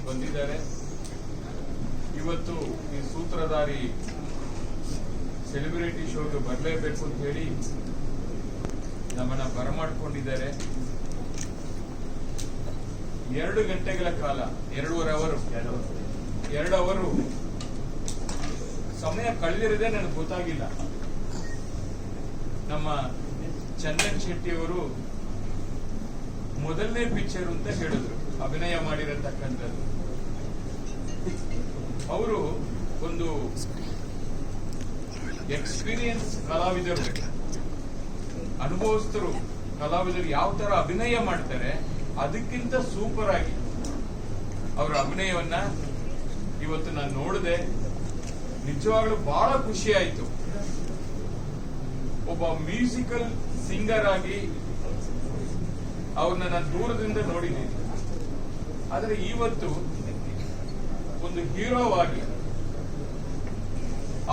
ಬಂದಿದ್ದಾರೆ. ಇವತ್ತು ಈ ಸೂತ್ರಧಾರಿ ಸೆಲೆಬ್ರಿಟಿ ಶೋಗೆ ಬರಲೇಬೇಕು ಅಂತ ಹೇಳಿ ನಮ್ಮನ್ನ ಬರಮಾಡ್ಕೊಂಡಿದ್ದಾರೆ. 2 ಗಂಟೆಗಳ ಕಾಲ, 2 ಅವರು ಸಮಯ ಕಳೆದಿರದೆ ನನಗೆ ಗೊತ್ತಾಗಿಲ್ಲ. ನಮ್ಮ ಚಂದನ್ ಶೆಟ್ಟಿ ಅವರು ಮೊದಲನೇ ಪಿಕ್ಚರ್ ಅಂತ ಹೇಳಿದ್ರು, ಅಭಿನಯ ಮಾಡಿರತಕ್ಕಂಥದ್ದು. ಅವರು ಒಂದು ಎಕ್ಸ್ಪೀರಿಯನ್ಸ್ ಕಲಾವಿದರು, ಅನುಭವಸ್ಥರು ಕಲಾವಿದರು ಯಾವ ತರ ಅಭಿನಯ ಮಾಡ್ತಾರೆ ಅದಕ್ಕಿಂತ ಸೂಪರ್ ಆಗಿ ಅವರ ಅಭಿನಯವನ್ನ ಇವತ್ತು ನಾನು ನೋಡಿದೆ. ನಿಜವಾಗ್ಲೂ ಬಹಳ ಖುಷಿ ಆಯ್ತು. ಒಬ್ಬ ಮ್ಯೂಸಿಕಲ್ ಸಿಂಗರ್ ಆಗಿ ಅವ್ರನ್ನ ನಾನು ದೂರದಿಂದ ನೋಡಿದ್ದೀನಿ. ಆದ್ರೆ ಇವತ್ತು ಒಂದು ಹೀರೋವಾಗಿ,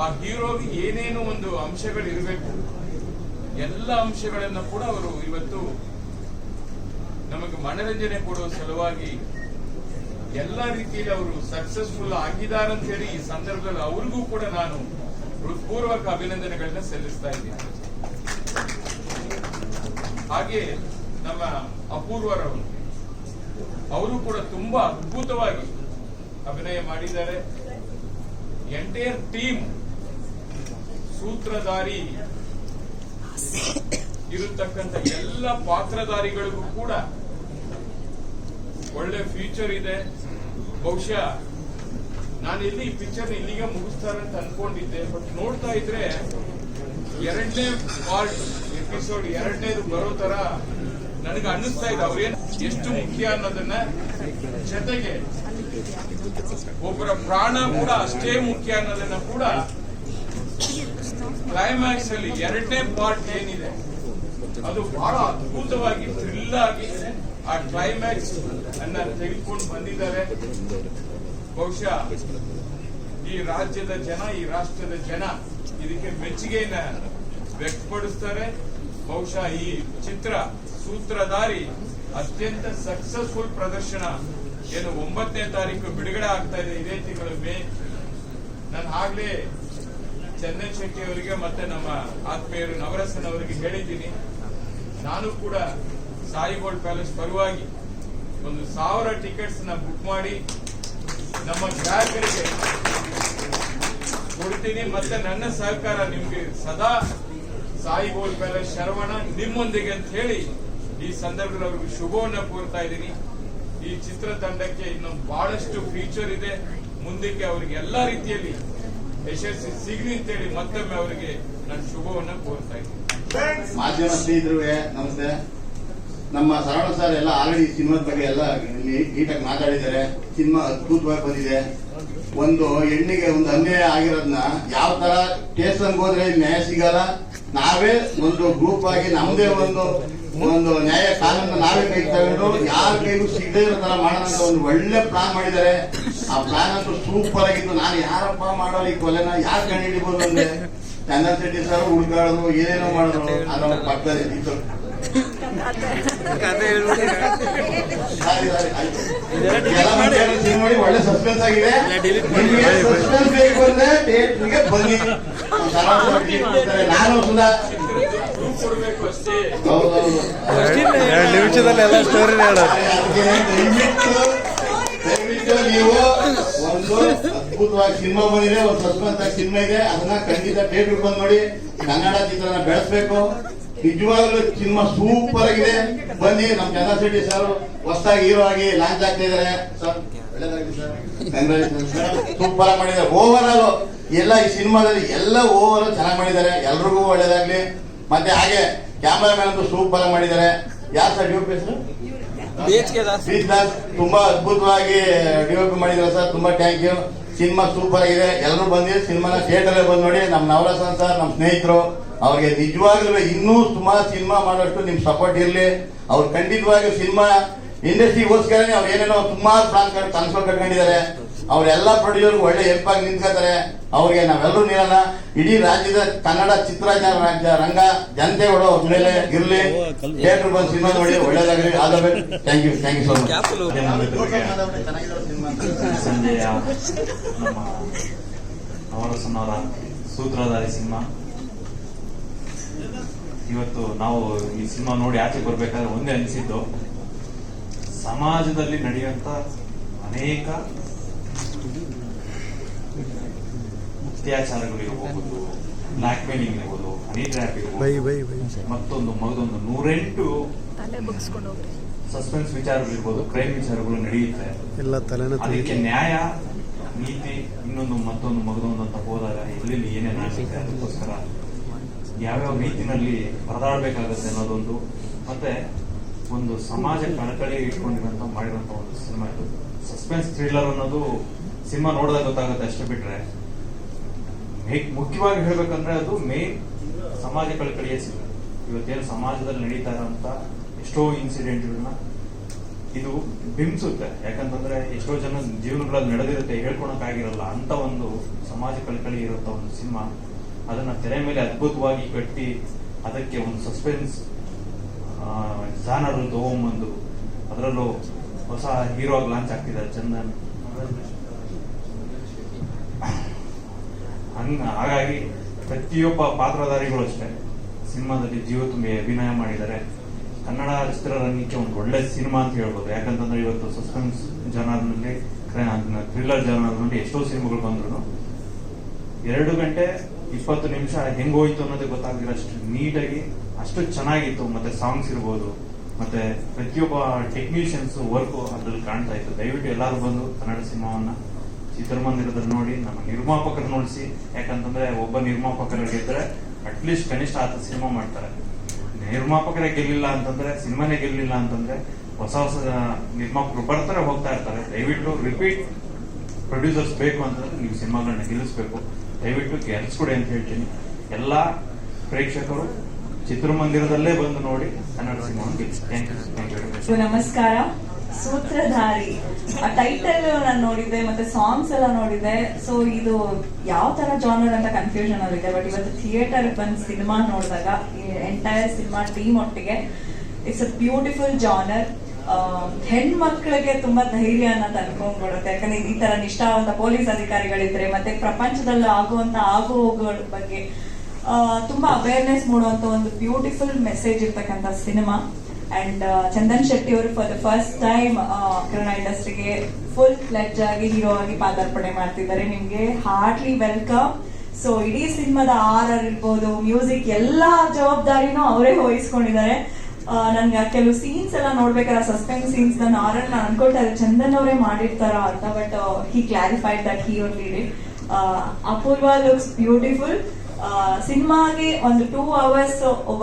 ಆ ಹೀರೋಗೆ ಏನೇನು ಒಂದು ಅಂಶಗಳಿರಬೇಕು, ಎಲ್ಲ ಅಂಶಗಳನ್ನ ಕೂಡ ಅವರು ಇವತ್ತು ನಮಗೆ ಮನರಂಜನೆ ಕೊಡುವ ಸಲುವಾಗಿ ಎಲ್ಲ ರೀತಿಯಲ್ಲಿ ಅವರು ಸಕ್ಸಸ್ಫುಲ್ ಆಗಿದ್ದಾರೆ ಅಂತ ಹೇಳಿ ಈ ಸಂದರ್ಭದಲ್ಲಿ ಅವ್ರಿಗೂ ಕೂಡ ನಾನು ಹೃತ್ಪೂರ್ವಕ ಅಭಿನಂದನೆಗಳನ್ನ ಸಲ್ಲಿಸ್ತಾ ಇದ್ದೀನಿ. ಹಾಗೆ ನಮ್ಮ ಅಪೂರ್ವರವರು, ಅವರು ಕೂಡ ತುಂಬಾ ಅದ್ಭುತವಾಗಿ ಅಭಿನಯ ಮಾಡಿದ್ದಾರೆ. ಎಂಟೈರ್ ಟೀಮ್, ಸೂತ್ರಧಾರಿ ಇರತಕ್ಕಂಥ ಎಲ್ಲ ಪಾತ್ರಧಾರಿಗಳಿಗೂ ಕೂಡ ಒಳ್ಳೆ ಫ್ಯೂಚರ್ ಇದೆ. ಬಹುಶಃ ನಾನು ಇಲ್ಲಿ ಈ ಪಿಕ್ಚರ್ ಇಲ್ಲಿಗೆ ಮುಗಿಸ್ತಾರೆ ಅಂತ ಅನ್ಕೊಂಡಿದ್ದೆ. ಬಟ್ ನೋಡ್ತಾ ಇದ್ರೆ 2ನೇ ಪಾರ್ಟ್ ಎಪಿಸೋಡ್ 2ನೇದು ಬರೋ ತರ ನನಗೆ ಅನ್ನಿಸ್ತಾ ಇದೆ. ಅವ್ರೇನು ಎಷ್ಟು ಮುಖ್ಯ ಅನ್ನೋದನ್ನ, ಜೊತೆಗೆ ಒಬ್ಬರ ಪ್ರಾಣ ಕೂಡ ಅಷ್ಟೇ ಮುಖ್ಯ ಅನ್ನೋದನ್ನ ಕೂಡ ಕ್ಲೈಮ್ಯಾಕ್ಸ್ ಅಲ್ಲಿ 2ನೇ ಪಾರ್ಟ್ ಏನಿದೆ ಅದು ಬಹಳ ಅದ್ಭುತವಾಗಿ ಥ್ರಿಲ್ ಆಗಿ ಆ ಕ್ಲೈಮ್ಯಾಕ್ಸ್ ಅನ್ನ ತೆಗೆದುಕೊಂಡು ಬಂದಿದ್ದಾರೆ. ಬಹುಶಃ ಈ ರಾಜ್ಯದ ಜನ, ಈ ರಾಷ್ಟ್ರದ ಜನ ಇದಕ್ಕೆ ಮೆಚ್ಚುಗೆಯನ್ನ ವ್ಯಕ್ತಪಡಿಸ್ತಾರೆ. ಬಹುಶಃ ಈ ಚಿತ್ರ ಸೂತ್ರಧಾರಿ ಅತ್ಯಂತ ಸಕ್ಸಸ್ಫುಲ್ ಪ್ರದರ್ಶನ ಏನು 9ನೇ ತಾರೀಕು ಬಿಡುಗಡೆ ಆಗ್ತಾ ಇದೆ, ಇದೇ ತಿಂಗಳ ಮೇ. ನಾನು ಆಗ್ಲೇ ಚಂದನ್ ಶೆಟ್ಟಿ ಅವರಿಗೆ ಮತ್ತೆ ನಮ್ಮ ಆತ್ಮೀಯರು ನವರಸನ್ ಅವರಿಗೆ ಹೇಳಿದ್ದೀನಿ, ನಾನು ಕೂಡ ಸಾಯಿ ಗೋಲ್ಡ್ ಪ್ಯಾಲೇಸ್ ಪರವಾಗಿ 1000 ಟಿಕೆಟ್ಸ್ ನ ಬುಕ್ ಮಾಡಿ ನಮ್ಮ ಗ್ರಾಹಕರಿಗೆ ಕೊಡ್ತೀನಿ. ಮತ್ತೆ ನನ್ನ ಸಹಕಾರ ನಿಮ್ಗೆ ಸದಾ ಸಾಯಿ ಗೋಲ್ಡ್ ಪ್ಯಾಲೇಸ್ ಶರವಣ ನಿಮ್ಮೊಂದಿಗೆ ಅಂತ ಹೇಳಿ ಈ ಸಂದರ್ಭದಲ್ಲಿ ಅವ್ರಿಗೆ ಶುಭವನ್ನ ಕೋರ್ತಾ ಇದ್ದೀನಿ. ಈ ಚಿತ್ರತಂಡಕ್ಕೆ ಇನ್ನು ಬಹಳಷ್ಟು ಫ್ಯೂಚರ್ ಇದೆ. ಮುಂದಕ್ಕೆ ಅವರಿಗೆ ಎಲ್ಲಾ ರೀತಿಯಲ್ಲಿ ಯಶಸ್ಸು ಸಿಗಲಿ ಅಂತೇಳಿ ಮತ್ತೊಮ್ಮೆ ಅವರಿಗೆ ನಾನು ಶುಭವನ್ನ ಕೋರ್ತಾ ಇದ್ದೀನಿ. ಮಾಧ್ಯಮ ಸ್ನೇಹಿತರಿಗೆ ನಮಸ್ತೆ. ನಮ್ಮ ಸರವಣ ಸರ್ ಎಲ್ಲ ಆಲ್ರೆಡಿ ಸಿನಿಮಾದ ಬಗ್ಗೆ ಎಲ್ಲ ನೀಟಾಗಿ ಮಾತಾಡಿದ್ದಾರೆ. ಸಿನಿಮಾ ಅದ್ಭುತವಾಗಿ ಬಂದಿದೆ. ಒಂದು ಹೆಣ್ಣಿಗೆ ಒಂದು ಅನ್ಯಾಯ ಆಗಿರೋದನ್ನ ಯಾವ ತರ ಸ್ಟೇಷನ್ ಹೋದ್ರೆ ನ್ಯಾಯ ಸಿಗಲ್ಲ, ನಾವೇ ಒಂದು ಗ್ರೂಪ್ ಆಗಿ ನಮ್ದೇ ಒಂದು ನ್ಯಾಯ ಕಾನೂನು ನಾವೇ ಕೈ ತಗೊಂಡು ಯಾರ ಕೈಗೂ ಸಿಗದೇ ಇರೋ ತರ ಮಾಡೋಣ ಅಂತ ಒಂದು ಒಳ್ಳೆ ಪ್ಲಾನ್ ಮಾಡಿದ್ದಾರೆ. ಆ ಪ್ಲಾನ್ ಅಂತೂ ಸೂಪರ್ ಆಗಿತ್ತು. ನಾನು ಯಾರಪ್ಪ ಮಾಡೋರು ಈ ಕೊಲೆನ ಯಾರು ಕಂಡು ಹಿಡಿಬಹುದು ಅಂದ್ರೆ ಚಂದನ್ ಶೆಟ್ಟಿ ಸರ್ ಹುಡುಗಾಡೋದು ಏನೇನೋ ಮಾಡಿದ್ರು ಅದರ ಪಕ್ಕದಲ್ಲಿ ಇತ್ತು. ನೋಡಿ ಒಳ್ಳೆ ಸಸ್ಪೆನ್ಸ್ ಆಗಿದೆ. ಸಸ್ಪೆನ್ಸ್ ಬೇಕು ಅಂದ್ರೆ ಥಿಯೇಟರ್ಗೆ ಬನ್ನಿ. ನಾನು ಸುಧಾ ಹೌದೌದು ದಯವಿಟ್ಟು ನೀವು ಒಂದು ಅದ್ಭುತವಾಗಿ ಸಿನಿಮಾ ಬಂದಿದೆ, ಒಂದು ಸಸ್ಪೆನ್ಸ್ ಆಗಿ ಸಿನಿಮಾ ಇದೆ, ಅದನ್ನ ಖಂಡಿತ ಥಿಯೇಟರ್ ಬಂದ್ ನೋಡಿ. ಕನ್ನಡ ಚಿತ್ರನ ಬೆಳೆಸಬೇಕು. ನಿಜವಾಗ್ಲೂ ಸಿನಿಮಾ ಸೂಪರ್ ಆಗಿದೆ. ಬನ್ನಿ. ನಮ್ಮ ಚಂದನ್ ಶೆಟ್ಟಿ ಸರ್ ಹೊಸದಾಗಿ ಹೀರೋ ಆಗಿ ಲಾಂಚ್ ಆಗ್ತಾ ಇದಾರೆ. ಸರ್ ಒಳ್ಳೇದಾಗಿದೆ ಸರ್, ಕಂಗ್ರಾಚುಲೇಷನ್. ಸೂಪರ್ ಆಗಿ ಮಾಡಿದ್ದಾರೆ. ಓವರ್ ಆಲ್ ಎಲ್ಲ ಈ ಸಿನಿಮಾದಲ್ಲಿ ಎಲ್ಲ ಓವರ್ ಆಲ್ ಚೆನ್ನಾಗಿ ಮಾಡಿದ್ದಾರೆ. ಎಲ್ರಿಗೂ ಒಳ್ಳೇದಾಗ್ಲಿ. ಮತ್ತೆ ಹಾಗೆ ಕ್ಯಾಮ್ರಾಮನ್ ಅಂತೂ ಸೂಪರ್ ಆಗಿ ಮಾಡಿದ್ದಾರೆ. ಯಾರು ಸರ್ ಡಿಒಪಿ ಹೆಸರು? ತುಂಬಾ ಅದ್ಭುತವಾಗಿ ಡಿಒಪಿ ಮಾಡಿದ್ದಾರೆ ಸರ್. ತುಂಬಾ ಥ್ಯಾಂಕ್ ಯು. ಸಿನಿಮಾ ಸೂಪರ್ ಆಗಿದೆ. ಎಲ್ಲರೂ ಬಂದಿ ಸಿನಿಮಾನ ಥಿಯೇಟರ್ ಬಂದ್ ನೋಡಿ. ನಮ್ಮ ನವರಸನ್ ಸರ್, ನಮ್ಮ ಸ್ನೇಹಿತರು, ಅವ್ರಿಗೆ ನಿಜವಾಗ್ಲೂ ಇನ್ನೂ ಸುಮಾರು ಸಿನಿಮಾ ಮಾಡೋಷ್ಟು ನಿಮ್ ಸಪೋರ್ಟ್ ಇರ್ಲಿ. ಅವ್ರು ಖಂಡಿತವಾಗಿ ಸಿನಿಮಾ ಇಂಡಸ್ಟ್ರಿಗೋಸ್ಕರನೇ ಅವ್ರು ಏನೇನೋ ಸುಮಾರು ಕನಸು ಕಟ್ಕೊಂಡಿದ್ದಾರೆ. ಅವರೆಲ್ಲ ಪ್ರೊಡ್ಯೂಸರ್ ಒಳ್ಳೆ ಹೆಲ್ಪ್ ಆಗಿ ನಿಂತ್ಕೋತಾರೆ. ಅವ್ರಿಗೆ ನಾವೆಲ್ಲರೂ ನಿಲ್ಲಲ್ಲ. ಇಡೀ ರಾಜ್ಯದ ಕನ್ನಡ ರಂಗ ಜನತೆಗಳು ಅವ್ರ ಮೇಲೆ ಇರ್ಲಿ. ಥಿಯೇಟರ್ ಬಂದು ಸಿನಿಮಾ ನೋಡಿ ಒಳ್ಳೇದಾಗಲಿ. Thank you so much. ಸಂಜೆಯ ನಮ್ಮ ನವರಸನವರ ಸೂತ್ರಧಾರಿ ಸಿನಿಮಾ. ಇವತ್ತು ನಾವು ಈ ಸಿನಿಮಾ ನೋಡಿ ಆಚೆ ಬರ್ಬೇಕಾದ್ರೆ ಒಂದೇ ಅನಿಸಿದ್ದು, ಸಮಾಜದಲ್ಲಿ ನಡೆಯುವಂತ ಅನೇಕ ಅತ್ಯಾಚಾರಗಳಿರ್ಬೋದು, ಬ್ಲಾಕ್ ಮೇಲಿಂಗ್ ಇರ್ಬೋದು, ಹನಿ ಟ್ರ್ಯಾಪ್ ಇರ್ಬೋದು, ಮತ್ತೊಂದು 108 ಸಸ್ಪೆನ್ಸ್ ವಿಚಾರಗಳಿರ್ಬೋದು, ಕ್ರೈಮ್ ವಿಚಾರಗಳು ನಡೆಯುತ್ತೆ. ಅದಕ್ಕೆ ನ್ಯಾಯ, ನೀತಿ, ಇನ್ನೊಂದು ಮತ್ತೊಂದು ಮಗದೊಂದು ಅಂತ ಹೋದಾಗ ಎಲ್ಲೆಲ್ಲಿ ಏನೇನು ಆಗುತ್ತೆ, ಅದಕ್ಕೋಸ್ಕರ ಯಾವ್ಯಾವ ರೀತಿನಲ್ಲಿ ಪರದಾಡಬೇಕಾಗತ್ತೆ ಅನ್ನೋದೊಂದು, ಮತ್ತೆ ಒಂದು ಸಮಾಜ ಕಳಕಳಿ ಇಟ್ಕೊಂಡಿರೋಂಥ ಮಾಡಿರೋಂಥ ಒಂದು ಸಿನಿಮಾ ಇದು. ಸಸ್ಪೆನ್ಸ್ ಥ್ರಿಲ್ಲರ್ ಅನ್ನೋದು ಸಿನಿಮಾ ನೋಡಿದಾಗ ಗೊತ್ತಾಗುತ್ತೆ, ಅಷ್ಟೇ ಬಿಟ್ರೆ ಮುಖ್ಯವಾಗಿ ಹೇಳ್ಬೇಕಂದ್ರೆ ಅದು ಮೇನ್ ಸಮಾಜ ಕಳಕಳಿಯೇ ಸಿನಿಮಾ. ಇವತ್ತೇನು ಸಮಾಜದಲ್ಲಿ ನಡೀತಾ ಇರೋಂಥ ಎಷ್ಟೋ ಇನ್ಸಿಡೆಂಟ್ಗಳನ್ನ ಇದು ಬಿಂಬಿಸುತ್ತೆ. ಯಾಕಂತಂದ್ರೆ ಎಷ್ಟೋ ಜನ ಜೀವನಗಳಲ್ಲಿ ನಡೆದಿರುತ್ತೆ, ಹೇಳ್ಕೊಳಕ್ಕಾಗಿರಲ್ಲ ಅಂತ ಒಂದು ಸಮಾಜ ಕಳಕಳಿ ಇರುವಂತ ಒಂದು ಸಿನಿಮಾ. ಅದನ್ನ ತೆರೆ ಮೇಲೆ ಅದ್ಭುತವಾಗಿ ಕಟ್ಟಿ ಅದಕ್ಕೆ ಒಂದು ಸಸ್ಪೆನ್ಸ್ ಜಾನರ್ ತಗೊಂಬಂದು ಅದರಲ್ಲೂ ಹೊಸ ಹೀರೋ ಆಗಿ ಲಾಂಚ್ ಆಗ್ತಿದ್ದಾರೆ ಚಂದನ್. ಹಾಗಾಗಿ ಪ್ರತಿಯೊಬ್ಬ ಪಾತ್ರಧಾರಿಗಳು ಅಷ್ಟೇ ಸಿನಿಮಾದಲ್ಲಿ ಜೀವ ತುಂಬಿ ಅಭಿನಯ ಮಾಡಿದ್ದಾರೆ. ಕನ್ನಡ ಚಿತ್ರರಂಗಕ್ಕೆ ಒಂದು ಒಳ್ಳೆ ಸಿನಿಮಾ ಅಂತ ಹೇಳ್ಬೋದು. ಯಾಕಂತಂದ್ರೆ ಇವತ್ತು ಸಸ್ಪೆನ್ಸ್ ಜಾನರ್ನಲ್ಲಿ, ಥ್ರಿಲ್ಲರ್ ಜಾನರ್ನಲ್ಲಿ ಎಷ್ಟೋ ಸಿನಿಮಾಗಳು ಬಂದ್ರು 2 ಗಂಟೆ 20 ನಿಮಿಷ ಹೆಂಗೋಯ್ತು ಅನ್ನೋದೇ ಗೊತ್ತಾಗ್ದಿರ ಅಷ್ಟು ನೀಟಾಗಿ ಅಷ್ಟು ಚೆನ್ನಾಗಿತ್ತು. ಮತ್ತೆ ಸಾಂಗ್ಸ್ ಇರ್ಬೋದು, ಮತ್ತೆ ಪ್ರತಿಯೊಬ್ಬ ಟೆಕ್ನಿಷಿಯನ್ಸ್ ವರ್ಕ್ ಅದ್ರಲ್ಲಿ ಕಾಣ್ತಾ ಇತ್ತು. ದಯವಿಟ್ಟು ಎಲ್ಲರೂ ಬಂದು ಕನ್ನಡ ಸಿನಿಮಾವನ್ನ ಚಿತ್ರಮಂದಿರದಲ್ಲಿ ನೋಡಿ, ನಮ್ಮ ನಿರ್ಮಾಪಕರು ನೋಡಿಸಿ. ಯಾಕಂತಂದ್ರೆ ಒಬ್ಬ ನಿರ್ಮಾಪಕರ ಗೆದ್ರೆ ಅಟ್ಲೀಸ್ಟ್ ಕನಿಷ್ಠ 10 ಸಿನಿಮಾ ಮಾಡ್ತಾರೆ. ನಿರ್ಮಾಪಕರೇ ಗೆಲ್ಲಿಲ್ಲ ಅಂತಂದ್ರೆ, ಸಿನಿಮಾನೇ ಗೆಲ್ಲಿಲ್ಲ ಅಂತಂದ್ರೆ ಹೊಸ ನಿರ್ಮಾಪಕರು ಬರ್ತಾರೆ, ಹೋಗ್ತಾ ಇರ್ತಾರೆ. ದಯವಿಟ್ಟು ರಿಪೀಟ್ ಪ್ರೊಡ್ಯೂಸರ್ಸ್ ಬೇಕು ಅಂತಂದ್ರೆ ನೀವು ಸಿನಿಮಾಗಳನ್ನ ಗೆಲ್ಲಿಸ್ಬೇಕು. ದಯವಿಟ್ಟು ಗೆಲ್ಲಿಸ್ಕೊಡಿ ಅಂತ ಹೇಳ್ತೀನಿ. ಎಲ್ಲಾ ಪ್ರೇಕ್ಷಕರು ಚಿತ್ರಮಂದಿರದಲ್ಲೇ ಬಂದು ನೋಡಿ ಕನ್ನಡ ಸಿನಿಮಾವನ್ನು ಗೆಲ್ಲಿಸಿ. Thank you. ನಮಸ್ಕಾರ. ಸೂತ್ರಧಾರಿ ಆ ಟೈಟಲ್ ನಾನು ನೋಡಿದ್ದೆ, ಮತ್ತೆ ಸಾಂಗ್ಸ್ ಎಲ್ಲ ನೋಡಿದ್ದೆ. ಸೊ ಇದು ಯಾವ ತರ ಜಾನರ್ ಅಂತ ಕನ್ಫ್ಯೂಷನ್ ಆಗಿದೆ. ಬಟ್ ಇವತ್ತು ಥಿಯೇಟರ್ ಬಂದು ಸಿನಿಮಾ ನೋಡಿದಾಗ ಎಂಟೈರ್ ಸಿನಿಮಾ ಟೀಮ್ ಒಟ್ಟಿಗೆ ಇಟ್ಸ್ ಅ ಬ್ಯೂಟಿಫುಲ್ ಜಾನರ್. ಹೆಣ್ಮಕ್ಳಿಗೆ ತುಂಬಾ ಧೈರ್ಯನ ತಂದ್ಕೊಂಡ್ಬಿಡುತ್ತೆ. ಯಾಕಂದ್ರೆ ಈ ತರ ನಿಷ್ಠಾವಂತ ಪೊಲೀಸ್ ಅಧಿಕಾರಿಗಳಿದ್ರೆ, ಮತ್ತೆ ಪ್ರಪಂಚದಲ್ಲಿ ಆಗುವಂತ ಆಗುಗಳ ಬಗ್ಗೆ ತುಂಬಾ ಅವೇರ್ನೆಸ್ ಮೂಡುವಂತ ಒಂದು ಬ್ಯೂಟಿಫುಲ್ ಮೆಸೇಜ್ ಇರ್ತಕ್ಕಂಥ ಸಿನಿಮಾ. ಅಂಡ್ ಚಂದನ್ ಶೆಟ್ಟಿ ಅವರು for the first time Kannada ಇಂಡಸ್ಟ್ರಿಗೆ ಫುಲ್ ಫ್ಲೆಡ್ಜ್ ಆಗಿ ಹೀರೋ ಆಗಿ ಪಾದಾರ್ಪಣೆ ಮಾಡ್ತಿದ್ದಾರೆ. ನಿಮ್ಗೆ ಹಾರ್ಟ್ಲಿ ವೆಲ್ಕಮ್. ಸೊ ಇಡೀ ಸಿನಿಮಾದ ಆರ್ ಇರ್ಬೋದು, ಮ್ಯೂಸಿಕ್ ಎಲ್ಲಾ ಜವಾಬ್ದಾರಿನೂ ಅವರೇ ವಹಿಸ್ಕೊಂಡಿದ್ದಾರೆ. ನನ್ಗೆ ಕೆಲವು ಸೀನ್ಸ್ ಎಲ್ಲ ನೋಡ್ಬೇಕಾದ್ರೆ ಸಸ್ಪೆನ್ಸ್ ಸೀನ್ಸ್ ನಾನು ಅನ್ಕೊಳ್ತಾ ಇದ್ದೆ ಚಂದನ್ ಅವರೇ ಮಾಡಿರ್ತಾರ ಅಂತ. But he clarified that he only did. Apoorva looks beautiful. ಸಿನಿಮಾಗೆ ಒಂದು 2 hours ಒಬ್ಬ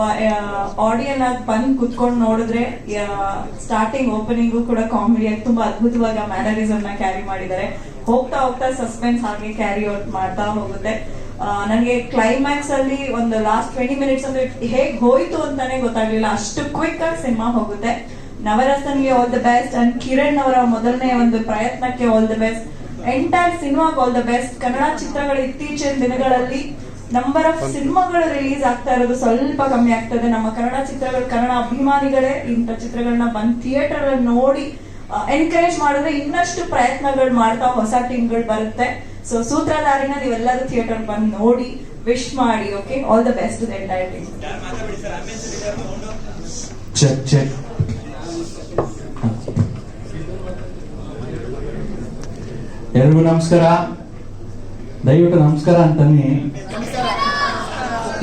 ಆಡಿಯನ್ ಆಗಿ ಬಂದು ಕುತ್ಕೊಂಡು ನೋಡಿದ್ರೆ, ಸ್ಟಾರ್ಟಿಂಗ್ ಓಪನಿಂಗು ಕೂಡ ಕಾಮಿಡಿಯಾಗಿ ತುಂಬಾ ಅದ್ಭುತವಾಗಿ ಮ್ಯಾನರಿಸಮ್ ನ ಕ್ಯಾರಿ ಮಾಡಿದ್ದಾರೆ. ಹೋಗ್ತಾ ಹೋಗ್ತಾ ಸಸ್ಪೆನ್ಸ್ ಹಾಗೆ ಕ್ಯಾರಿ ಔಟ್ ಮಾಡ್ತಾ ಹೋಗುತ್ತೆ. ನನಗೆ ಕ್ಲೈಮ್ಯಾಕ್ಸ್ ಅಲ್ಲಿ ಒಂದು ಲಾಸ್ಟ್ 20 minutes ಅಂದ್ರೆ ಹೇಗ್ ಹೋಯ್ತು ಅಂತಾನೆ ಗೊತ್ತಾಗ್ಲಿಲ್ಲ, ಅಷ್ಟು ಕ್ವಿಕ್ ಆಗಿ ಸಿನಿಮಾ ಹೋಗುತ್ತೆ. ನವರಸನ್ಗೆ all the best. And Kiran ಅವರ ಮೊದಲನೇ ಒಂದು ಪ್ರಯತ್ನಕ್ಕೆ ಆಲ್ ದ ಬೆಸ್ಟ್. ಎಂಟೈರ್ ಸಿನಿಮಾಗೆ ಆಲ್ ದ ಬೆಸ್ಟ್. ಕನ್ನಡ ಚಿತ್ರಗಳು ಇತ್ತೀಚಿನ ದಿನಗಳಲ್ಲಿ ನಂಬರ್ ಆಫ್ ಸಿನಿಮಾಗಳು ರಿಲೀಸ್ ಆಗ್ತಾ ಇರೋದು ಸ್ವಲ್ಪ ಕಮ್ಮಿ ಆಗ್ತದೆ. ನಮ್ಮ ಕನ್ನಡ ಚಿತ್ರಗಳು, ಕನ್ನಡ ಅಭಿಮಾನಿಗಳೇ ಇಂಥ ಚಿತ್ರಗಳನ್ನ ಬಂದ್ ಥಿಯೇಟರ್ ಅಲ್ಲಿ ನೋಡಿ ಎನ್ಕರೇಜ್ ಮಾಡಿದ್ರೆ ಇನ್ನಷ್ಟು ಪ್ರಯತ್ನಗಳು ಮಾಡ್ತಾ ಹೊಸ ಟೀಮ್ಗಳು ಬರುತ್ತೆ. ಸೊ ಸೂತ್ರಧಾರಿನ ನೀವೆಲ್ಲರೂ ಥಿಯೇಟರ್ ಬಂದು ನೋಡಿ, ವಿಶ್ ಮಾಡಿ. Okay, all the best to the entire team. Check. ಎಲ್ರಿಗೂ ನಮಸ್ಕಾರ. ದಯವಿಟ್ಟು ನಮಸ್ಕಾರ ಅಂತನ್ನಿ.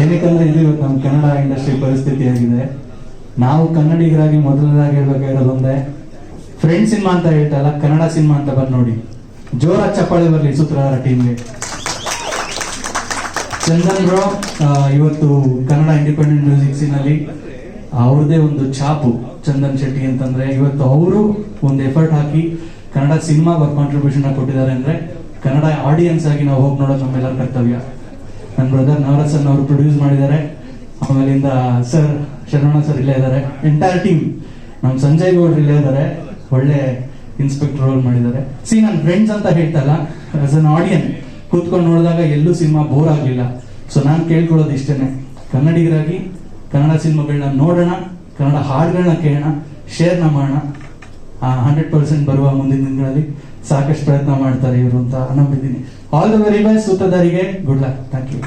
ಏನಕ್ಕಂದ್ರೆ ಇದು ಇವತ್ತು ನಮ್ಮ ಕನ್ನಡ ಇಂಡಸ್ಟ್ರಿ ಪರಿಸ್ಥಿತಿ ಆಗಿದೆ. ನಾವು ಕನ್ನಡಿಗರಾಗಿ ಮೊದಲನೇದಾಗಿ ಹೇಳ್ಬೇಕಾಗಿರೋದೊಂದೇ, ಫ್ರೆಂಡ್ ಸಿನಿಮಾ ಅಂತ ಹೇಳ್ತಾ ಇಲ್ಲ, ಕನ್ನಡ ಸಿನಿಮಾ ಅಂತ ಬಂದು ನೋಡಿ. ಜೋರ ಚಪ್ಪಾಳೆ ಬರಲಿ ಸೂತ್ರಧಾರ ಟೀಮ್ಗೆ. ಚಂದನ್ ಬ್ರೋ ಇವತ್ತು ಕನ್ನಡ ಇಂಡಿಪೆಂಡೆಂಟ್ ಮ್ಯೂಸಿಕ್ ಸೀನಲ್ಲಿ ಅವ್ರದೇ ಒಂದು ಛಾಪು. ಚಂದನ್ ಶೆಟ್ಟಿ ಅಂತಂದ್ರೆ ಇವತ್ತು ಅವರು ಒಂದು ಎಫರ್ಟ್ ಹಾಕಿ ಕನ್ನಡ ಸಿನಿಮಾಗೆ ಅವ್ರ ಕಾಂಟ್ರಿಬ್ಯೂಷನ್ ಕೊಟ್ಟಿದ್ದಾರೆ. ಅಂದ್ರೆ ಕನ್ನಡ ಆಡಿಯನ್ಸ್ ಆಗಿ ನಾವು ಹೋಗಿ ನೋಡೋದು ನಮ್ಮೆಲ್ಲರ ಕರ್ತವ್ಯ. ನನ್ನ ಬ್ರದರ್ ನವರಸನ್ ಅವರು ಪ್ರೊಡ್ಯೂಸ್ ಮಾಡಿದ್ದಾರೆ. ಆಮೇಲಿಂದ ಸರ್ ಶರವಣ ಸರ್ ಇಲ್ಲೇ ಇದ್ದಾರೆ. ಎಂಟೈರ್ ಟೀಮ್, ನಮ್ಮ ಸಂಜಯ್ ಗೌಡ್ರು ಇಲ್ಲೇ ಇದ್ದಾರೆ. ಒಳ್ಳೆ ಇನ್ಸ್ಪೆಕ್ಟರ್ ರೋಲ್ ಮಾಡಿದ್ದಾರೆ. ನನ್ನ ಫ್ರೆಂಡ್ಸ್ ಅಂತ ಹೇಳ್ತಲ್ಲ, ಆಸ್ ಅನ್ ಆಡಿಯನ್ ಕೂತ್ಕೊಂಡು ನೋಡಿದಾಗ ಎಲ್ಲೂ ಸಿನಿಮಾ ಬೋರ್ ಆಗಲಿಲ್ಲ. ಸೊ ನಾನು ಕೇಳ್ಕೊಳ್ಳೋದು ಇಷ್ಟೇನೆ, ಕನ್ನಡಿಗರಾಗಿ ಕನ್ನಡ ಸಿನಿಮಾಗಳನ್ನ ನೋಡೋಣ, ಕನ್ನಡ ಹಾಡುಗಳನ್ನ ಕೇಳೋಣ, ಶೇರ್ನ ಮಾಡೋಣ. 100% ಬರುವ ಮುಂದಿನ ದಿನಗಳಲ್ಲಿ ಸಾಕಷ್ಟು ಪ್ರಯತ್ನ ಮಾಡ್ತಾರೆ ಇವರು ಅಂತ ನಂಬಿದ್ದೀನಿ. ಆಲ್ ದ ವೆರಿ ಬೆಸ್ಟ್ ಸೂತ್ರಧಾರಿಗೆ, good luck, thank you.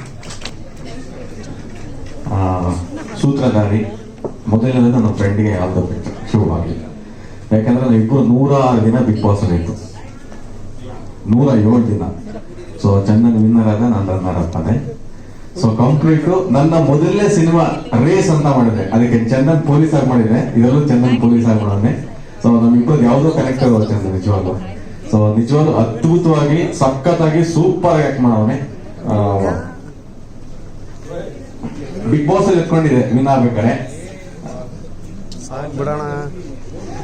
Sutradhari ಮೊದಲನೇದು ನನ್ನ ಫ್ರೆಂಡ್ಗೆ ಆಲ್ ದ ಬೆಸ್ಟ್, ಶುಭವಾಗಲಿ. ಯಾಕಂದ್ರೆ ನಾವಿಬ್ಬರು 106 ದಿನ ಬಿಗ್ ಬಾಸ್ ಅಲ್ಲಿ ಇತ್ತು, 107 ದಿನ. ಸೊ ಚಂದನ್ ವಿನ್ನರ್ ಆದ, ನಾನು ರನ್ನರ್ ಆಗ್ತಾನೆ. ಸೊ ಕಂಪ್ಲೀಟ್ ನನ್ನ ಮೊದಲನೇ ಸಿನಿಮಾ ರೇಸ್ ಅಂತ ಮಾಡಿದೆ, ಅದಕ್ಕೆ ಚಂದನ್ ಪೊಲೀಸ್ ಆಗಿ ಮಾಡಿದೆ, ಇದರಲ್ಲೂ ಚಂದನ್ ಪೊಲೀಸ್ ಆಗಿ ಮಾಡೋನೆ. ಸೊ ನಮ್ಮಿಬ್ಬರು ಯಾವ್ದೋ ಕನೆಕ್ಟ್ ಆಗುತ್ತೆ ಅಂತ ನಿಜವಾಗ್ಲು. ಸೊ ನಿಜವಾಗ್ಲು ಅದ್ಭುತವಾಗಿ, ಸಖತ್ತಾಗಿ, ಸೂಪರ್ ಆಗಿ ಆಕ್ಟ್ ಮಾಡೋನೆ. ಬಿಗ್ ಬಾಸ್ ಅಲ್ಲಿ ಎತ್ಕೊಂಡಿದೆ ವಿನ್ ಆಗ್ಬೇಕಾರೆ,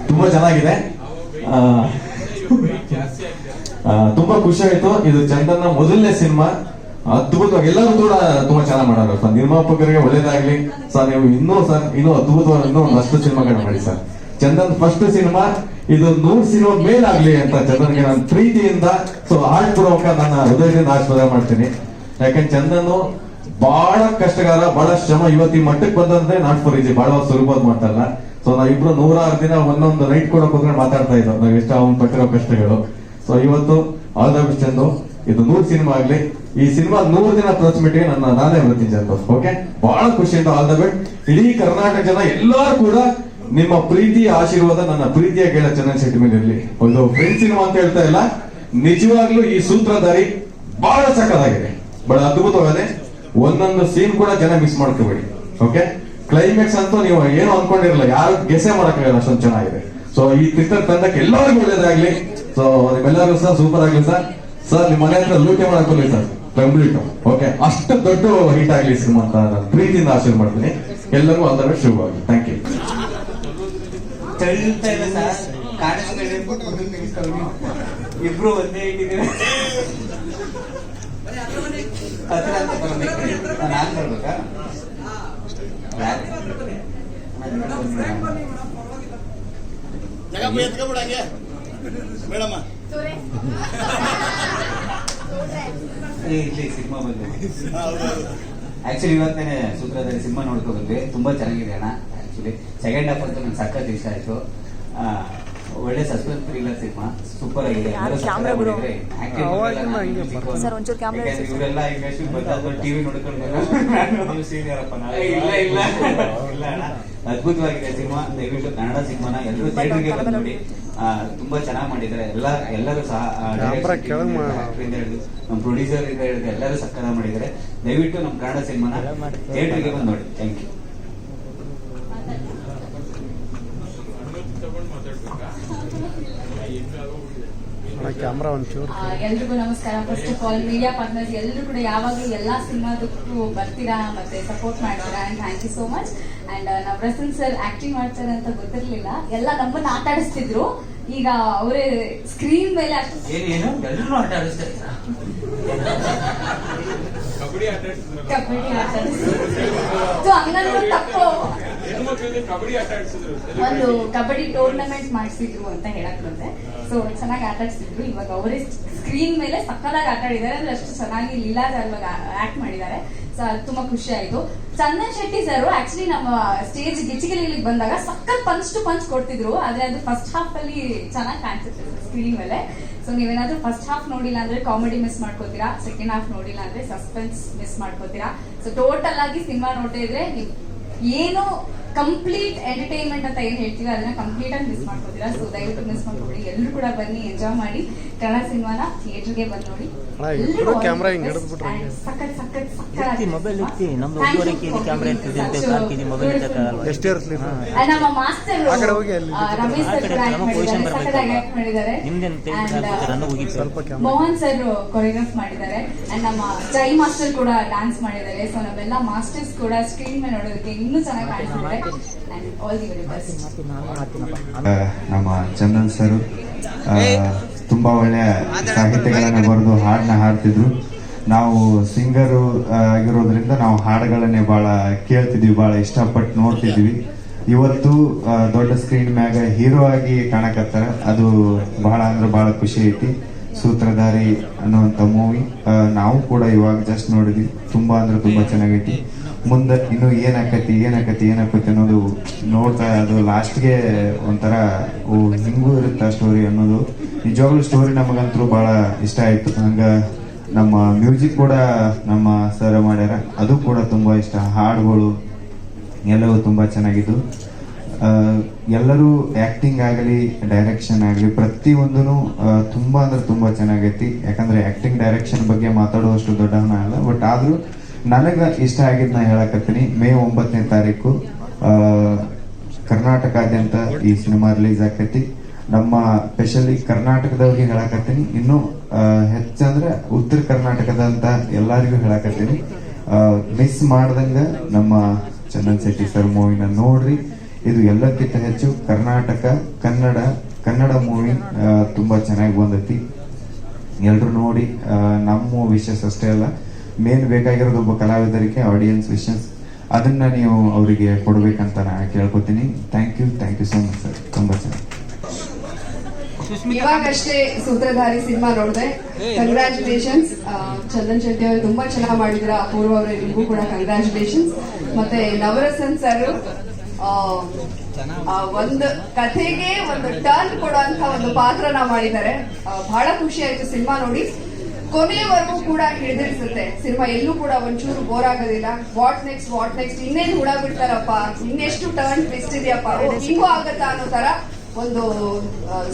ತುಂಬಾ ಚೆನ್ನಾಗಿದೆ. ತುಂಬಾ ಖುಷಿ ಆಯ್ತು. ಇದು ಚಂದನ್ನ ಮೊದಲನೇ ಸಿನಿಮಾ, ಅದ್ಭುತವಾಗಿ ಎಲ್ಲರೂ ಕೂಡ ತುಂಬಾ ಚೆನ್ನಾಗಿ ಮಾಡೋರು ಸರ್. ನಿರ್ಮಾಪಕರಿಗೆ ಒಳ್ಳೇದಾಗ್ಲಿ ಸರ್, ನೀವು ಇನ್ನೂ ಅದ್ಭುತವಾಗಿ ಇನ್ನೂ ಒಂದಷ್ಟು ಸಿನಿಮಾಗಳನ್ನ ಮಾಡಿ ಸರ್. ಚಂದನ್ ಫಸ್ಟ್ ಸಿನಿಮಾ, ಇದು 100 ಸಿನಿಮಾ ಮೇಲಾಗ್ಲಿ ಅಂತ ಚಂದನ್ಗೆ ನಾನು ಪ್ರೀತಿಯಿಂದ, ಸೊ ಆರ್ಟ್ ಪೂರ್ವಕ ನನ್ನ ಹೃದಯದಿಂದ ಆಶೀರ್ವಾದ ಮಾಡ್ತೀನಿ. ಯಾಕಂದ್ರೆ ಚಂದನ್ ಬಹಳ ಕಷ್ಟಗಾರ, ಬಹಳ ಶ್ರಮ. ಇವತ್ತು ಈ ಮಟ್ಟಕ್ಕೆ ಬಂದಂದ್ರೆ ನಾಟ್ ಫಾರ್ ಈಜಿ, ಬಹಳ ಸುಲಭವಾದ ಮಾತಲ್ಲ. ಸೊ ನಾವಿಬ್ರು 106 ದಿನ ಒಂದೊಂದು ನೈಟ್ ಕೂಡ ಕೂತ್ಕೊಂಡು ಮಾತಾಡ್ತಾ ಇದ್ದೋ, ನಾವ್ ಎಷ್ಟು ಅವ್ನು ಪಟ್ಟಿರೋ ಕಷ್ಟಗಳು. ಸೊ ಇವತ್ತು ಆಲ್ ದ ಬೆಸ್ಟ್ ಚಂದು, ಇದು 100 ಸಿನಿಮಾ ಆಗ್ಲಿ. ಈ ಸಿನಿಮಾ 100 ದಿನ ಪ್ರೊಚುಮಿಟಿಗೆ ನಾನೇ ಬರ್ತೀನಿ ಚಂದು. ಓಕೆ, ಬಹಳ ಖುಷಿಯಿಂದ ಆಲ್ ದ ಬೆಸ್ಟ್. ಇಡೀ ಕರ್ನಾಟಕ ಜನ ಎಲ್ಲರೂ ಕೂಡ ನಿಮ್ಮ ಪ್ರೀತಿಯ ಆಶೀರ್ವಾದ ನನ್ನ ಪ್ರೀತಿಯ ಗೆಳ ಚಂದನ್ ಶೆಟ್ಟಿ ಮೇಲೆ ಇರಲಿ. ಒಂದು ಫ್ರೆಂಡ್ ಸಿನಿಮಾ ಅಂತ ಹೇಳ್ತಾ ಇಲ್ಲ, ನಿಜವಾಗ್ಲೂ ಈ ಸೂತ್ರಧಾರಿ ಬಹಳ ಸಕ್ಕತ್ತಾಗಿದೆ, ಬಹಳ ಅದ್ಭುತವಾಗಿದೆ. ಒಂದೊಂದು ಸೀನ್ ಕೂಡ ಜನ ಮಿಸ್ ಮಾಡ್ಕೋಬೇಡಿ. ಓಕೆ, ಕ್ಲೈಮ್ಯಾಕ್ಸ್ ಅಂತೂ ನೀವು ಏನು ಅನ್ಕೊಂಡಿರಲ್ಲ, ಯಾರು ಗೆಸೆ ಮಾಡಕ್ಕಾಗಲ್ಲ, ಅಷ್ಟೊಂದು ಚೆನ್ನಾಗಿದೆ. ಸೊ ಈ ಚಿತ್ರ ತಂಡಕ್ಕೆ ಎಲ್ಲರಿಗೂ ಒಳ್ಳೇದಾಗ್ಲಿ. ಸೊ ನಿಮ್ಮೆಲ್ಲರಿಗೂ ಸಹ ಸೂಪರ್ ಆಗ್ಲಿ ಸರ್. ಸರ್ ನಿಮ್ಮ ಮನೆ ಹತ್ರ ಲೂಟಿ ಮಾಡಕ್ಕೋಲಿ ಸರ್, ಕಂಪ್ಲೀಟ್. ಓಕೆ, ಅಷ್ಟು ದೊಡ್ಡ ಹಿಟ್ ಆಗ್ಲಿ ಸಿನಿಮಾ ಅಂತ ನಾನು ಪ್ರೀತಿಯಿಂದ ಆಶೀರ್ವಾದ ಮಾಡ್ತೀನಿ. ಎಲ್ಲರಿಗೂ ಆಲ್ ದ ಬೆಸ್ಟ್, ಶುಭವಾಗಿ. Thank you. ಇಬ್ರು ಒಂದೇ ಇಟ್ಟಿದ್ದೀವಿ. ನಾನು ಬರ್ಬೇಕಾ? ಇಲ್ಲಿ ಸಿನಿಮಾ ಬಂದ್ವಿ. ಆಕ್ಚುಲಿ ಇವತ್ತೇನೆ ಸೂತ್ರಧಾರಿ ಸಿನಿಮಾ ನೋಡ್ಕೊ ಬಂದ್ವಿ. ತುಂಬಾ ಚೆನ್ನಾಗಿದೆ ಅಣ್ಣ. ಆಕ್ಚುಲಿ ಸೆಕೆಂಡ್ ಹಾಫ್ ಅಂತೂ ನಂಗೆ ಸಖತ್ ಇಷ್ಟ ಆಯ್ತು. ಒಳ್ಳೆ ಸಸ್ಪೆನ್ಸ್ ಥ್ರಿಲ್ಲರ್ ಸಿನಿಮಾ, ಸೂಪರ್ ಆಗಿದೆ. ಇವರೆಲ್ಲ ಟಿವಿ ನೋಡ್ಕೊಂಡು ಸೀನಿಯರಪ್ಪ, ಇಲ್ಲ ಅಣ್ಣ, ಅದ್ಭುತವಾಗಿದೆ ಸಿನಿಮಾ. ದಯವಿಟ್ಟು ಕನ್ನಡ ಸಿನಿಮಾನ ಎಲ್ಲರೂ ಥಿಯೇಟರ್ಗೆ ಬಂದು ನೋಡಿ. ತುಂಬಾ ಚೆನ್ನಾಗಿ ಮಾಡಿದ್ದಾರೆ ಎಲ್ಲರೂ ಸಹ. ನಮ್ಮ ಪ್ರೊಡ್ಯೂಸರ್ ಇಂದ ಹೇಳಿದ್ರೆ ಎಲ್ಲರೂ ಸಕ್ಕದ ಮಾಡಿದ್ದಾರೆ. ದಯವಿಟ್ಟು ನಮ್ಮ ಕನ್ನಡ ಸಿನಿಮಾನ ಥಿಯೇಟರ್ಗೆ ಬಂದು ನೋಡಿ. Thank you. ಎಲ್ರಿಗೂ ನಮಸ್ಕಾರ. First of all media partners ಎಲ್ಲರೂ ಕೂಡ ಯಾವಾಗಲೂ ಎಲ್ಲಾ ಸಿನಿಮಾದಕ್ಕೂ ಬರ್ತೀರಾ ಮತ್ತೆ ಸಪೋರ್ಟ್ ಮಾಡ್ತೀರಾ, and thank you so much. And Navaratna sir acting ಮಾಡ್ತಾರೆ ಅಂತ ಗೊತ್ತಿರ್ಲಿಲ್ಲ, ಎಲ್ಲ ನಮ್ಮನ್ನ ಆಟ ಆಡಿಸ್ತಿದ್ರು. ಈಗ ಅವರೇ ಸ್ಕ್ರೀನ್ ಮೇಲೆ ಕಬಡ್ಡಿ ಆಟ ತಪ್ಪು ಕಬಡ್ಡಿ ಆಟ ಆಡಿಸಿದ್ರು, ಒಂದು ಕಬಡ್ಡಿ ಟೂರ್ನಮೆಂಟ್ ಮಾಡಿಸಿದ್ರು ಅಂತ ಹೇಳಕ್ ಬಂದೆ. ಸೊ ಚೆನ್ನಾಗಿ ಆಟ ಆಡಿಸಿದ್ರು. ಇವಾಗ ಅವರೇ ಸ್ಕ್ರೀನ್ ಮೇಲೆ ಸಕ್ಕದಾಗಿ ಆಟ ಆಡಿದ್ದಾರೆ, ಅಂದ್ರೆ ಅಷ್ಟು ಚೆನ್ನಾಗಿ ಲೀಲಾಜಾಲವಾಗಿ ಆಕ್ಟ್ ಮಾಡಿದ್ದಾರೆ. ಸೊ ಅದು ತುಂಬಾ ಖುಷಿ ಆಯ್ತು. ಚಂದನ್ ಶೆಟ್ಟಿ ಸರ್ ಆಕ್ಚುಲಿ ನಮ್ಮ ಸ್ಟೇಜ್ ಗಿಚ್ಚಿಗಿಲಿಗೆ ಬಂದಾಗ ಸಖತ್ ಪಂಚ್ ಟು ಪಂಚ್ ಕೊಡ್ತಿದ್ರು, ಆದ್ರೆ ಅದು ಫಸ್ಟ್ ಹಾಫ್ ಅಲ್ಲಿ ಚೆನ್ನಾಗಿ ಕಾಣಿಸುತ್ತೆ ಸ್ಕ್ರೀನ್ ಮೇಲೆ. ಸೊ ನೀವೇನಾದ್ರೂ ಫಸ್ಟ್ ಹಾಫ್ ನೋಡಿಲ್ಲ ಅಂದ್ರೆ ಕಾಮಿಡಿ ಮಿಸ್ ಮಾಡ್ಕೋತೀರಾ, ಸೆಕೆಂಡ್ ಹಾಫ್ ನೋಡಿಲ್ಲ ಅಂದ್ರೆ ಸಸ್ಪೆನ್ಸ್ ಮಿಸ್ ಮಾಡ್ಕೋತೀರಾ. ಸೊ ಟೋಟಲ್ ಆಗಿ ಸಿನಿಮಾ ನೋಡ್ತಾ ಇದ್ರೆ ಏನು ಕಂಪ್ಲೀಟ್ ಎಂಟರ್ಟೈನ್ಮೆಂಟ್ ಅಂತ ಏನ್ ಹೇಳ್ತೀವಿ ಅದನ್ನ ಕಂಪ್ಲೀಟ್ ಆಗಿ ಮಿಸ್ ಮಾಡ್ಕೋತೀರಾ. ಸೊ ದಯವಿಟ್ಟು ಮಿಸ್ ಮಾಡ್ಕೊಬೇಡಿ, ಎಲ್ಲರೂ ಕೂಡ ಬನ್ನಿ, ಎಂಜಾಯ್ ಮಾಡಿ. ಕನ್ನಡ ಸಿನಿಮಾನ ಥಿಯೇಟರ್ಗೆ ಬಂದು ನೋಡಿ. ನಮ್ಮ ಮಾಸ್ಟರ್ ರಮೇಶ್ ಮಾಡಿದ್ದಾರೆ, ಮೋಹನ್ ಸರ್ ಕೊರಿಯೋಗ್ರಾಫ್ ಮಾಡಿದ್ದಾರೆ, ಅಂಡ್ ನಮ್ಮ ಜೈ ಮಾಸ್ಟರ್ ಕೂಡ ಡ್ಯಾನ್ಸ್ ಮಾಡಿದ್ದಾರೆ. ಸೊ ನಾವೆಲ್ಲ ಮಾಸ್ಟರ್ಸ್ ಕೂಡ ಸ್ಕ್ರೀನ್ ಮೇಲೆ ನೋಡೋದಕ್ಕೆ ಇನ್ನೂ ಚೆನ್ನಾಗಿ ಕಾಣಿಸ್ತಾರೆ. ನಮ್ಮ ಚಂದನ್ ಸರ್ ತುಂಬಾ ಒಳ್ಳೆಯ ಸಾಹಿತ್ಯಗಳನ್ನ ಬರೆದು ಹಾಡನ್ನ ಹಾಡ್ತಿದ್ರು. ನಾವು ಸಿಂಗರು ಆಗಿರೋದ್ರಿಂದ ನಾವು ಹಾಡುಗಳನ್ನೇ ಬಹಳ ಕೇಳ್ತಿದ್ವಿ, ಬಹಳ ಇಷ್ಟಪಟ್ಟು ನೋಡ್ತಿದ್ವಿ. ಇವತ್ತು ದೊಡ್ಡ ಸ್ಕ್ರೀನ್ ಮ್ಯಾಗ ಹೀರೋ ಆಗಿ ಕಾಣಕತ್ತಾರ. ಅದು ಬಹಳ ಅಂದ್ರೆ ಬಹಳ ಖುಷಿ ಐತಿ. ಸೂತ್ರಧಾರಿ ಅನ್ನುವಂಥ ಮೂವಿ ನಾವು ಕೂಡ ಇವಾಗ ಜಸ್ಟ್ ನೋಡಿದ್ವಿ. ತುಂಬಾ ಅಂದ್ರೆ ತುಂಬಾ ಚೆನ್ನಾಗೈತಿ. ಮುಂದೆ ಇನ್ನು ಏನಾಕತಿ ಅನ್ನೋದು ನೋಡ್ತಾ ಅದು ಲಾಸ್ಟ್ಗೆ ಒಂಥರ ಹಿಂಗೂ ಇರುತ್ತೆ ಸ್ಟೋರಿ ಅನ್ನೋದು. ನಿಜವಾಗ್ಲೂ ಸ್ಟೋರಿ ನಮಗಂತೂ ಬಹಳ ಇಷ್ಟ ಆಯ್ತು. ಹಂಗ ನಮ್ಮ ಮ್ಯೂಸಿಕ್ ಕೂಡ ನಮ್ಮ ಸರ್ ಮಾಡ್ಯಾರ, ಅದು ಕೂಡ ತುಂಬಾ ಇಷ್ಟ. ಹಾಡುಗಳು ಎಲ್ಲವೂ ತುಂಬಾ ಚೆನ್ನಾಗಿದ್ದು. ಎಲ್ಲರೂ ಆಕ್ಟಿಂಗ್ ಆಗಲಿ ಡೈರೆಕ್ಷನ್ ಆಗಲಿ ಪ್ರತಿಯೊಂದೂ ತುಂಬಾ ಅಂದ್ರೆ ತುಂಬಾ ಚೆನ್ನಾಗೈತಿ. ಯಾಕಂದ್ರೆ ಆಕ್ಟಿಂಗ್ ಡೈರೆಕ್ಷನ್ ಬಗ್ಗೆ ಮಾತಾಡುವಷ್ಟು ದೊಡ್ಡವನ ಅಲ್ಲ, ಬಟ್ ಆದ್ರೂ ನನಗೆ ಇಷ್ಟ ಆಗಿದ್ದು ನಾ ಹೇಳಕತ್ತೀನಿ. ಮೇ 9ನೇ ತಾರೀಕು ಕರ್ನಾಟಕಾದ್ಯಂತ ಈ ಸಿನಿಮಾ ರಿಲೀಸ್ ಆಕೈತಿ. ನಮ್ಮ ಸ್ಪೆಷಲಿ ಕರ್ನಾಟಕದವ್ರಿಗೆ ಹೇಳಕತ್ತೀನಿ, ಇನ್ನು ಹೆಚ್ಚಂದ್ರೆ ಉತ್ತರ ಕರ್ನಾಟಕದಂತ ಎಲ್ಲರಿಗೂ ಹೇಳಕತ್ತೀನಿ, ಮಿಸ್ ಮಾಡ್ದಂಗ ನಮ್ಮ ಚಂದನ್ ಶೆಟ್ಟಿ ಸರ್ ಮೂವಿನ ನೋಡ್ರಿ. ಇದು ಎಲ್ಲಕ್ಕಿಂತ ಹೆಚ್ಚು ಕನ್ನಡ ಮೂವಿ ತುಂಬಾ ಚೆನ್ನಾಗಿ ಬಂದೈತಿ. ಎಲ್ರು ನೋಡಿ. ನಮ್ಮ ವಿಶಸ್ ಅಷ್ಟೇ ಅಲ್ಲ, ಮೇನ್ ಬೇಕಾಗಿರೋದು ಒಬ್ಬ ಕಲಾವಿದರಿಗೆ ಆಡಿಯನ್ಸ್ ವಿಶಸ್, ಅದನ್ನ ನೀವು ಅವರಿಗೆ ಕೊಡ್ಬೇಕಂತ ನಾ ಕೇಳ್ಕೊತೀನಿ. Thank you so much sir. ತುಂಬಾ ಚೆನ್ನಾಗಿ. ಇವಾಗಷ್ಟೇ ಸೂತ್ರಧಾರಿ ಸಿನಿಮಾ ನೋಡಿದೆ. ಕಂಗ್ರ್ಯಾಚುಲೇಷನ್ಸ್. ಚಂದನ್ ಶೆಟ್ಟಿ ಅವರು ತುಂಬಾ ಚೆನ್ನಾಗಿ ಮಾಡಿದ್ರ. ಅಪೂರ್ವ ಅವರಿಗೂ ಕೂಡ ಕಂಗ್ರ್ಯಾಚುಲೇಷನ್ಸ್. ಮತ್ತೆ ನವರಸನ್ ಸರ್ ಒಂದು ಕಥೆಗೆ ಒಂದು ಟರ್ನ್ ಕೊಡುವಂತ ಒಂದು ಪಾತ್ರನ ಮಾಡಿದ್ದಾರೆ. ಬಹಳ ಖುಷಿ ಆಯ್ತು ಸಿನಿಮಾ ನೋಡಿ. ಕೊನೆಯವರೆಗೂ ಕೂಡ ಹಿಡಿದಿಡಿಸುತ್ತೆ ಸಿನಿಮಾ. ಎಲ್ಲೂ ಕೂಡ ಒಂಚೂರು ಬೋರ್ ಆಗೋದಿಲ್ಲ. ವಾಟ್ ನೆಕ್ಸ್ಟ್ ಇನ್ನೇನು ಹುಡ ಬಿಡ್ತಾರಪ್ಪ, ಇನ್ನೆಷ್ಟು ಟರ್ನ್ ಟ್ವಿಸ್ಟ್ ಇದೆಯಪ್ಪ, ಹಿಂಗೂ ಆಗತ್ತಾ ಅನ್ನೋ ತರ ಒಂದು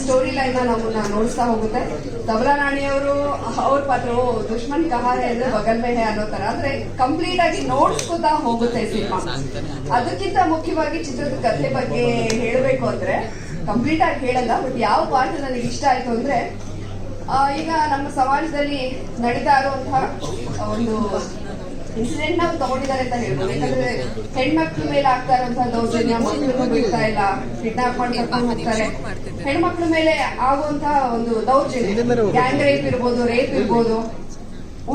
ಸ್ಟೋರಿ ಲೈನ್ ನಮ್ಮನ್ನ ನೋಡಿಸ್ತಾ ಹೋಗುತ್ತೆ. ತಬಲಾ ನಾಣಿಯವರು ಅವ್ರ ಪಾತ್ರ ದುಶ್ಮನ್ ಕಹಾರೆ ಅಂದ್ರೆ ಬಗಲ್ ಮೇ ಹೇ ಅನ್ನೋ ತರ, ಅಂದ್ರೆ ಕಂಪ್ಲೀಟ್ ಆಗಿ ನೋಡ್ಸ್ಕೊತಾ ಹೋಗುತ್ತೆ ಸಿನಿಮಾ. ಅದಕ್ಕಿಂತ ಮುಖ್ಯವಾಗಿ ಚಿತ್ರದ ಕಥೆ ಬಗ್ಗೆ ಹೇಳಬೇಕು ಅಂದ್ರೆ ಕಂಪ್ಲೀಟ್ ಆಗಿ ಹೇಳಲ್ಲ, ಬಟ್ ಯಾವ ಪಾರ್ಟ್ ನನಗೆ ಇಷ್ಟ ಆಯ್ತು ಅಂದ್ರೆ, ಈಗ ನಮ್ಮ ಸಮಾಜದಲ್ಲಿ ನಡೀತಾ ಇರುವಂತಹ ಒಂದು ಇನ್ಸಿಡೆಂಟ್ ನಾವು ತಗೊಂಡಿದ್ದಾರೆ ಅಂತ ಹೇಳ್ಬೋದು. ಯಾಕಂದ್ರೆ ಹೆಣ್ಮಕ್ಳ ಮೇಲೆ ಆಗ್ತಾ ಇರುವಂತಹ ದೌರ್ಜನ್ಯ, ಮಕ್ಕಳು ಬಿಡ್ತಾ ಇಲ್ಲ, ಕಿಡ್ನಾಪ್ ಮಾಡಿ ಕರ್ಕೊಂಡು ಹೋಗ್ತಾರೆ. ಹೆಣ್ಮಕ್ಳ ಮೇಲೆ ಆಗುವಂತಹ ಒಂದು ದೌರ್ಜನ್ಯ, ಗ್ಯಾಂಗ್ ರೇಪ್ ಇರ್ಬೋದು,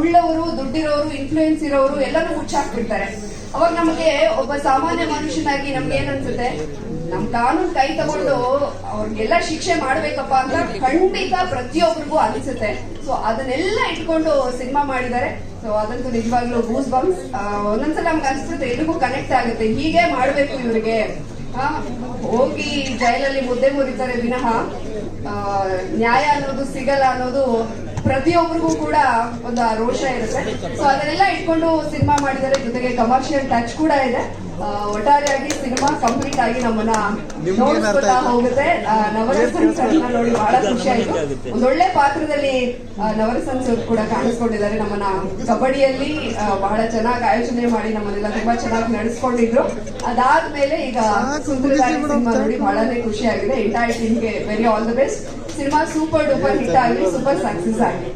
ಉಳ್ಳವರು, ದುಡ್ಡಿರೋರು, ಇನ್ಫ್ಲೂಯೆನ್ಸ್ ಇರೋರು ಎಲ್ಲರೂ ಮುಚ್ಚಾಕ್ಬಿಡ್ತಾರೆ. ಅವಾಗ ನಮಗೆ ಒಬ್ಬ ಸಾಮಾನ್ಯ ಮನುಷ್ಯನಾಗಿ ನಮ್ಗೆ ಏನ್ ಅನ್ಸುತ್ತೆ, ನಮ್ ಕಾನೂನು ಕೈ ತಗೊಂಡು ಅವ್ರಿಗೆಲ್ಲ ಶಿಕ್ಷೆ ಮಾಡ್ಬೇಕಪ್ಪ ಅಂತ ಖಂಡಿತ ಪ್ರತಿಯೊಬ್ಬರಿಗೂ ಅನಿಸುತ್ತೆ. ಸೊ ಅದನ್ನೆಲ್ಲ ಇಟ್ಕೊಂಡು ಸಿನಿಮಾ ಮಾಡಿದ್ದಾರೆ. ಸೊ ಅದಂತೂ ನಿಜವಾಗ್ಲೂ ಗೂಸ್ ಬಂಪ್ಸ್. ಒಂದೊಂದ್ಸಲ ನಮ್ಗೆ ಅನ್ಸುತ್ತೆ ಎಲ್ರಿಗೂ ಕನೆಕ್ಟ್ ಆಗುತ್ತೆ, ಹೀಗೆ ಮಾಡ್ಬೇಕು ಇವ್ರಿಗೆ. ಹೋಗಿ ಜೈಲಲ್ಲಿ ಮುದ್ದೆ ಮುರಿತಾರೆ ವಿನಃ ನ್ಯಾಯ ಅನ್ನೋದು ಸಿಗಲ್ಲ ಅನ್ನೋದು ಪ್ರತಿಯೊಬ್ಬರಿಗೂ ಕೂಡ ಒಂದು ರೋಷ ಇರುತ್ತೆ. ಸೊ ಅದನ್ನೆಲ್ಲ ಇಟ್ಕೊಂಡು ಸಿನಿಮಾ ಮಾಡಿದರೆ, ಜೊತೆಗೆ ಕಮರ್ಷಿಯಲ್ ಟಚ್ ಕೂಡ ಇದೆ. ಒಟ್ಟಾರೆಯಾಗಿ ಸಿನಿಮಾ ಕಂಪ್ಲೀಟ್ ಆಗಿ ನಮ್ಮನ್ನ ನೋಡಿಸ್ಕೊತಾ ಹೋಗುತ್ತೆ. ನವರಸನ್ ಸರ್ನ ನೋಡಿ ಬಹಳ ಖುಷಿ ಆಯ್ತು. ಒಂದೊಳ್ಳೆ ಪಾತ್ರದಲ್ಲಿ ನವರಸನ್ ಸರ್ ಕೂಡ ಕಾಣಿಸ್ಕೊಂಡಿದ್ದಾರೆ. ನಮ್ಮನ್ನ ಕಬಡ್ಡಿಯಲ್ಲಿ ಬಹಳ ಚೆನ್ನಾಗಿ ಆಯೋಜನೆ ಮಾಡಿ ನಮ್ಮನ್ನೆಲ್ಲ ತುಂಬಾ ಚೆನ್ನಾಗಿ ನಡೆಸ್ಕೊಂಡಿದ್ರು. ಅದಾದ್ಮೇಲೆ ಈಗ ಸೂತ್ರಧಾರಿ ಸಿನಿಮಾ ನೋಡಿ ಬಹಳನೇ ಖುಷಿ ಆಗಿದೆ. ಎಂಟೈರ್ ಟೀಮ್ಗೆ very all the best. Cinema super duper hit ಆಗಿ ಸೂಪರ್ ಸಕ್ಸಸ್ ಆಗಿ.